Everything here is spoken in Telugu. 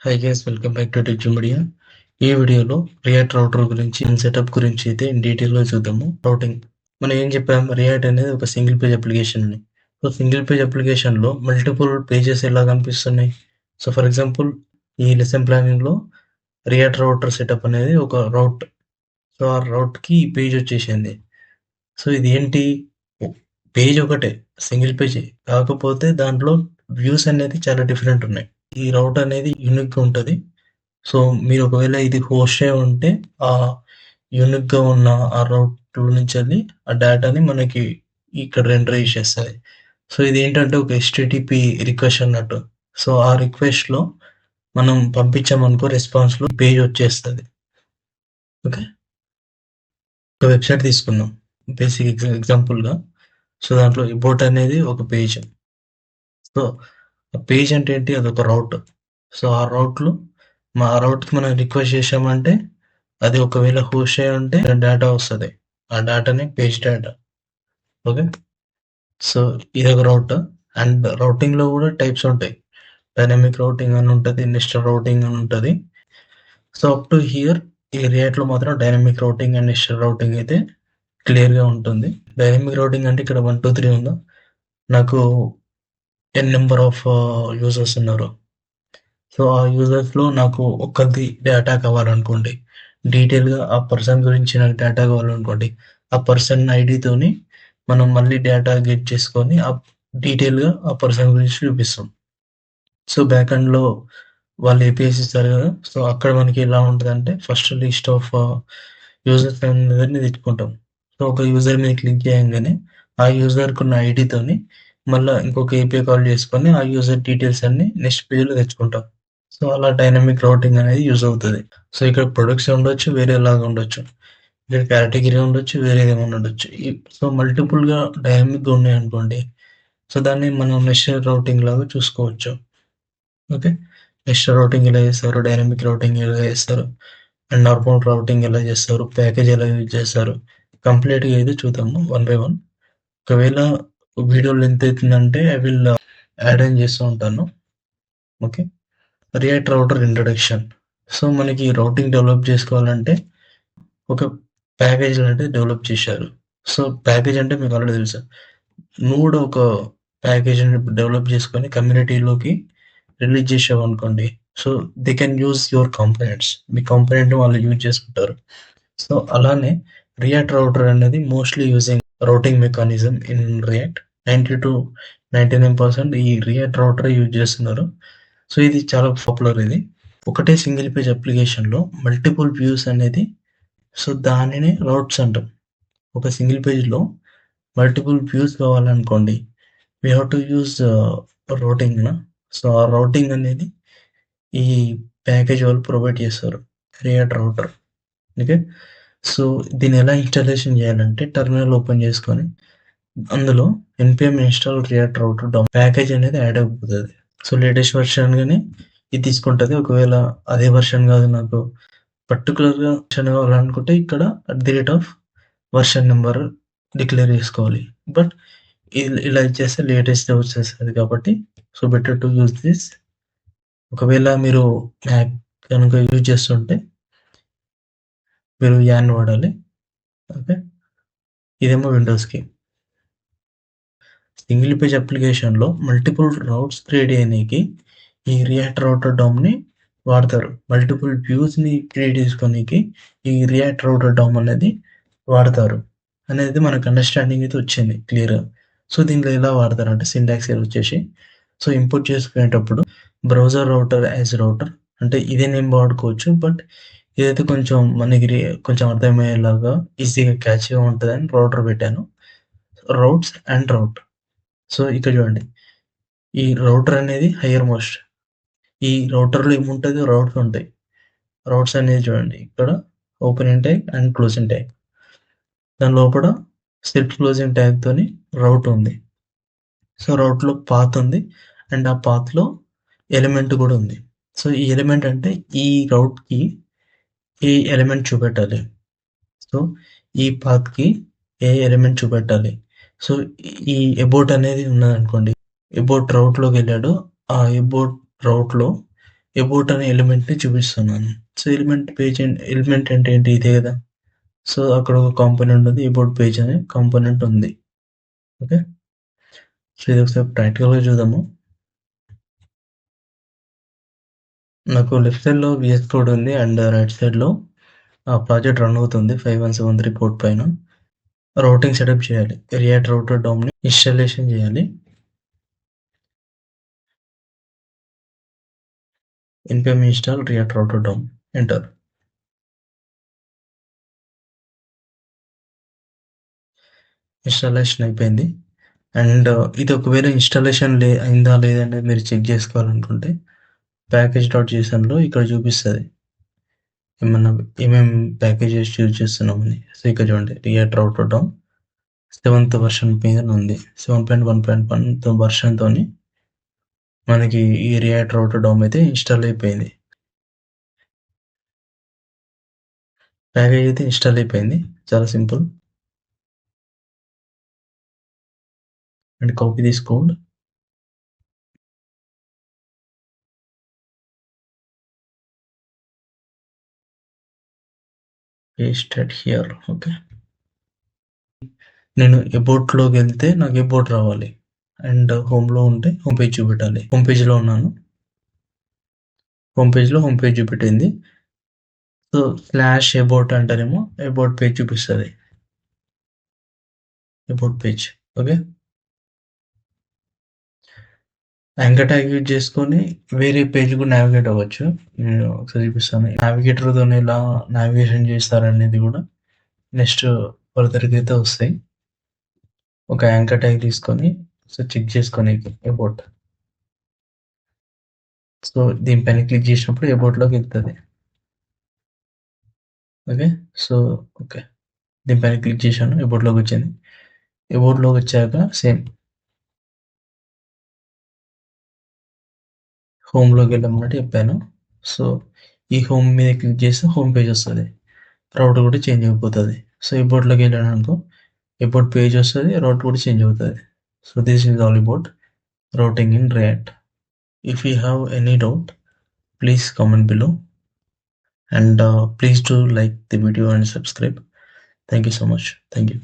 Hi guys, welcome back to tech media. ఈ వీడియోలో రియాక్ట్ రౌటర్ గురించి సెటప్ గురించి అయితే ఇన్ డీటెయిల్గా చూద్దాము. రౌటింగ్ మనం ఏం చెప్పాం, రియాక్ట్ అనేది ఒక సింగిల్ పేజ్ అప్లికేషన్ అని. సో సింగిల్ పేజ్ అప్లికేషన్లో మల్టిపుల్ పేజెస్ ఎలా కనిపిస్తున్నాయి. సో ఫర్ ఎగ్జాంపుల్ ఈ లెసన్ ప్లానింగ్లో రియాక్ట్ రౌటర్ సెటప్ అనేది ఒక రౌట్. సో ఆ రౌట్కి ఈ పేజ్ వచ్చేసింది. సో ఇది ఏంటి, పేజ్ ఒకటే, సింగిల్ పేజే, కాకపోతే దాంట్లో వ్యూస్ అనేది చాలా డిఫరెంట్ ఉన్నాయి. ఈ రౌట్ అనేది యూనిక్గా ఉంటుంది. సో మీరు ఒకవేళ ఇది హోస్ట్ అయి ఉంటే ఆ యూనిక్గా ఉన్న ఆ రౌట్ నుంచి వెళ్ళి ఆ డేటాని మనకి ఇక్కడ రెండర్ చేసేస్తుంది. సో ఇది ఏంటంటే ఒక HTTP రిక్వెస్ట్ అన్నట్టు. సో ఆ రిక్వెస్ట్లో మనం పంపించామనుకో, రెస్పాన్స్లో పేజ్ వచ్చేస్తుంది. ఓకే, ఒక వెబ్సైట్ తీసుకుందాం బేసిక్ ఎగ్జాంపుల్గా. సో దాంట్లో అబౌట్ అనేది ఒక పేజ్. సో ఆ పేజ్ అంటే ఏంటి, అదొక రౌట్. సో ఆ రౌట్లో ఆ రౌట్కి మనం రిక్వెస్ట్ చేసామంటే అది ఒకవేళ హోస్ట్ అయి ఉంటే డేటా వస్తుంది. ఆ డేటాని పేజ్ డేటా. ఓకే, సో ఇది ఒక రౌట్. అండ్ రౌటింగ్లో కూడా టైప్స్ ఉంటాయి. డైనమిక్ రౌటింగ్ అని ఉంటుంది, నెస్టెడ్ రౌటింగ్ అని ఉంటుంది. సో అప్ టు హియర్ ఈ రియాక్ట్లో మాత్రం dynamic routing and nested routing అయితే క్లియర్గా ఉంటుంది. డైనమిక్ రౌటింగ్ అంటే ఇక్కడ 1 2 3 ఉందా, నాకు n నెంబర్ ఆఫ్ యూజర్స్ ఉన్నారు. సో ఆ యూజర్స్లో నాకు ఒక్కరిది డేటా కావాలనుకోండి, డీటెయిల్గా ఆ పర్సన్ గురించి నాకు డేటా కావాలనుకోండి, ఆ పర్సన్ ఐడితోని మనం మళ్ళీ డేటా గెట్ చేసుకొని ఆ డీటెయిల్గా ఆ పర్సన్ గురించి చూపిస్తాం. సో బ్యాక్ ఎండ్లో వాళ్ళు ఏపీఎస్ ఇస్తారు కదా. సో అక్కడ మనకి ఎలా ఉంటుందంటే, ఫస్ట్ లిస్ట్ ఆఫ్ యూజర్స్ అనేది తెచ్చుకుంటాం. సో ఒక యూజర్ మీద క్లిక్ చేయగానే ఆ యూజర్కి ఉన్న ఐడితోని మళ్ళీ ఇంకొక ఏపీఐ కాల్ చేసుకొని ఆ యూజర్ డీటెయిల్స్ అన్ని నెక్స్ట్ పేజ్లో తెచ్చుకుంటాం. సో అలా డైనమిక్ రౌటింగ్ అనేది యూజ్ అవుతుంది. సో ఇక్కడ ప్రొడక్ట్స్ ఉండొచ్చు, వేరేలాగా ఉండొచ్చు. ఇక్కడ కేటగిరీ ఉండొచ్చు, వేరేగా ఉండొచ్చు. సో మల్టిపుల్గా డైనమిక్గా ఉన్నాయి అనుకోండి, సో దాన్ని మనం నెస్టెడ్ రౌటింగ్ లాగా చూసుకోవచ్చు. ఓకే, నెస్టెడ్ రౌటింగ్ ఎలా చేస్తారు, డైనమిక్ రౌటింగ్ ఎలా చేస్తారు, అండ్ నార్మల్ రౌటింగ్ ఎలా చేస్తారు, ప్యాకేజ్ ఎలా యూజ్ చేస్తారు, కంప్లీట్గా అయితే చూద్దాము 1 by 1. ఒకవేళ వీడియో లెంత్ అవుతుందంటే ఐ విల్ యాడ్ ఆన్ చేస్తూ ఉంటాను. Okay, react router introduction. So మనకి రౌటింగ్ డెవలప్ చేసుకోవాలంటే ఒక ప్యాకేజ్ అనేది డెవలప్ చేశారు. సో ప్యాకేజ్ అంటే మీకు ఆల్రెడీ తెలుసు. నువ్వు కూడా ఒక ప్యాకేజ్ డెవలప్ చేసుకొని కమ్యూనిటీలోకి రిలీజ్ చేసావు అనుకోండి, so they can use your components. మీ కాంపోనెంట్ వాళ్ళు యూజ్ చేసుకుంటారు. సో అలానే రియాక్ట్ రౌటర్ అనేది mostly using routing mechanism in React. 90 to 99% ఈ రియాక్ట్ రౌటర్ యూజ్ చేస్తున్నారు. సో ఇది చాలా పాపులర్. ఇది ఒకటే సింగిల్ పేజ్ అప్లికేషన్లో మల్టిపుల్ వ్యూస్ అనేది, సో దానినే రౌట్స్ అంటాం. ఒక సింగిల్ పేజ్లో మల్టిపుల్ వ్యూస్ కావాలనుకోండి, we have to use routing. So ఆ రౌటింగ్ అనేది ఈ ప్యాకేజ్ వాళ్ళు ప్రొవైడ్ చేస్తారు, రియాక్ట్ రౌటర్. ఓకే, సో దీన్ని ఎలా ఇన్స్టాలేషన్ చేయాలంటే, టర్మినల్ ఓపెన్ చేసుకొని అందులో npm install react router package అనేది యాడ్ అయిపోతుంది. సో లేటెస్ట్ వర్షన్ గానీ ఇది తీసుకుంటుంది. ఒకవేళ అదే వర్షన్ కాదు, నాకు పర్టికులర్గా వర్షన్ కావాలనుకుంటే ఇక్కడ వర్షన్ నెంబర్ డిక్లేర్ చేసుకోవాలి. బట్ ఇలా ఇచ్చేస్తే లేటెస్ట్ వచ్చేస్తుంది కాబట్టి, so better to use this. ఒకవేళ మీరు మ్యాక్ కనుక యూజ్ చేస్తుంటే మీరు యాన్ వాడాలి. ఓకే, ఇదేమో విండోస్కి. సింగిల్ పేజ్ అప్లికేషన్లో మల్టిపుల్ రౌట్స్ క్రియేట్ చేయడానికి ఈ రియాక్ట్ రౌటర్ డామ్ని వాడతారు. మల్టిపుల్ వ్యూస్ని క్రియేట్ చేసుకోనికి ఈ రియాక్ట్ రౌటర్ డామ్ అనేది వాడతారు అనేది మనకు అండర్స్టాండింగ్ అయితే వచ్చింది క్లియర్గా. సో దీంట్లో ఎలా వాడతారు అంటే, సింటాక్స్ వచ్చేసి, సో ఇంపోర్ట్ చేసుకునేటప్పుడు బ్రౌజర్ రౌటర్ యాజ్ రౌటర్ అంటే ఇదే నేమ్ వాడుకోవచ్చు. బట్ ఇదైతే కొంచెం మనకి కొంచెం అర్థమయ్యేలాగా ఈజీగా క్యాచ్గా ఉంటుందని రౌటర్ పెట్టాను. Routes and rate. సో ఇక్కడ చూడండి, ఈ రౌటర్ అనేది హయ్యర్ మోస్ట్. ఈ రౌటర్లో ఏముంటుంది, రౌట్స్ ఉంటాయి. రౌట్స్ అనేది చూడండి, ఇక్కడ opening tag and closing tag. దాని లోపల సెల్ఫ్ క్లోజింగ్ ట్యాగ్తోని రౌట్ ఉంది. సో రౌట్లో పాత్ ఉంది, అండ్ ఆ పాత్లో ఎలిమెంట్ కూడా ఉంది. సో ఈ ఎలిమెంట్ అంటే ఈ రౌట్కి ఏ ఎలిమెంట్ చూపెట్టాలి. సో ఈ పాత్కి ఏ ఎలిమెంట్ చూపెట్టాలి. సో ఈ అబౌట్ అనేది ఉన్నదనుకోండి, అబౌట్ రౌట్లోకి వెళ్ళాడు. ఆ అబౌట్ రౌట్లో అబౌట్ అనే ఎలిమెంట్ని చూపిస్తున్నాను. సో ఎలిమెంట్ అంటే ఏంటి, ఇదే కదా. సో అక్కడ ఒక కాంపోనెంట్ ఉంది, అబౌట్ పేజ్ అనే కాంపోనెంట్ ఉంది. ఓకే, సో ఇది ఒకసారి ప్రాక్టికల్గా చూద్దాము. నాకు లెఫ్ట్ సైడ్లో విఎస్ కోడ్ ఉంది అండ్ రైట్ సైడ్లో ఆ ప్రాజెక్ట్ రన్ అవుతుంది 5173 పోర్ట్ పైన. రౌటింగ్ సెటప్ చేయాలి, రియాక్ట్ రౌటర్ డౌమ్ని ఇన్స్టాలేషన్ చేయాలి. npm install react router DOM, enter. Installation అయిపోయింది. అండ్ ఇది ఒకవేళ ఇన్స్టాలేషన్ అయిందా లేదంటే మీరు చెక్ చేసుకోవాలనుకుంటే package.jsonలో ఇక్కడ చూపిస్తుంది ఏమేమి ప్యాకేజెస్ యూజ్ చేస్తున్నామని. సో ఇక్కడ చూడండి, రియాక్ట్ రౌటర్ డౌమ్ 7th వెర్షన్ మీద ఉంది. 7.1.1 వెర్షన్తో మనకి ఈ రియాక్ట్ రౌటర్ డౌమ్ అయితే ఇన్స్టాల్ అయిపోయింది. ప్యాకేజ్ అయితే ఇన్స్టాల్ అయిపోయింది, చాలా simple. And copy this code, paste it here. Okay, నేను అబౌట్లోకి వెళ్తే నాకు అబౌట్ రావాలి అండ్ హోమ్లో ఉంటే హోమ్ పేజ్ చూపెట్టాలి. హోమ్ పేజ్లో ఉన్నాను, హోమ్ పేజ్లో హోమ్ పేజ్ చూపెట్టింది. సో స్లాష్ అబౌట్ అంటారేమో అబౌట్ పేజ్ చూపిస్తుంది, about page. Okay, anchor tag use చేసుకొని వేరే పేజ్ కూడా నావిగేట్ అవ్వచ్చు. నేను ఒకసారి చూపిస్తాను నావిగేటర్తో ఎలా నావిగేషన్ చేస్తారనేది కూడా నెక్స్ట్ ఫర్దర్గా అయితే వస్తాయి. ఒక యాంకర్ ట్యాగ్ తీసుకొని సో చెక్ చేసుకొని అబౌట్, సో దీనిపైన క్లిక్ చేసినప్పుడు అబౌట్లోకి వెళ్తుంది. ఓకే, సో ఓకే దీనిపైన క్లిక్ చేశాను, అబౌట్లోకి వచ్చింది. అబౌట్లోకి వచ్చాక సేమ్ హోమ్లోకి వెళ్ళమన్నట్టు చెప్పాను. సో ఈ హోమ్ మీద క్లిక్ చేస్తే హోమ్ పేజ్ వస్తుంది, రౌటర్ కూడా చేంజ్ అయిపోతుంది. సో అబౌట్లోకి వెళ్ళాను అనుకో, అబౌట్ పేజ్ వస్తుంది, రౌటర్ కూడా చేంజ్ అవుతుంది. So this is all about routing in React. If you have any doubt, please comment below and please do like the video and subscribe. Thank you so much. Thank you.